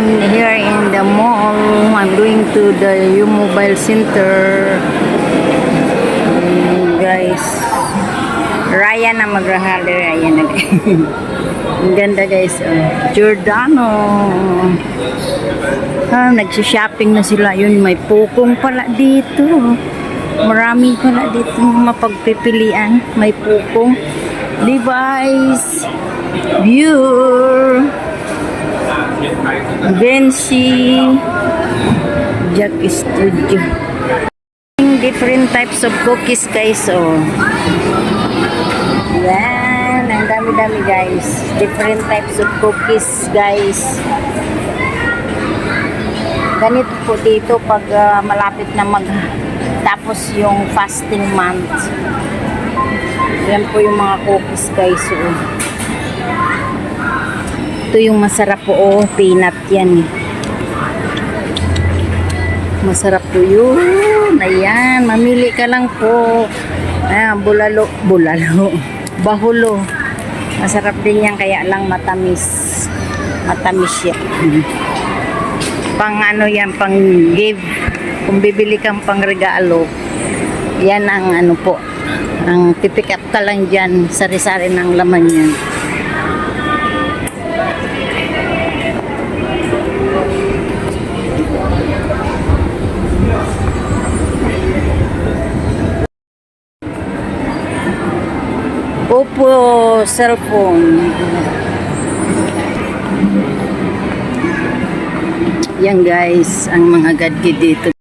I'm here in the mall. I'm going to the U-Mobile Center. Guys, Ryan na magrahali. Ryan na guys. Ang ganda guys. Giordano. Nagsishopping na sila. Yun, may pukong pala dito. Maraming pala dito mapagpipilian. May pukong. Levi's. Pure. Vinci. Jack Studio. Different types of cookies guys. Yan. Ang dami-dami guys. Different types of cookies guys. Ganito po dito pag malapit na tapos yung fasting month. Yan po yung mga cookies guys. Ito yung masarap po. Peanut yan. Masarap po yun. Ayan. Mamili ka lang po. Ayan. Bulalo. Bahulo. Masarap din yan. Kaya lang matamis. Matamis yan. Pang ano yan. Pang give. Kung bibili kang pang regalo. Yan ang ano po. Ang pipick up ka lang dyan. Sari-sari ng laman yan. Oppo cellphone. Yan guys, ang mga gadget dito.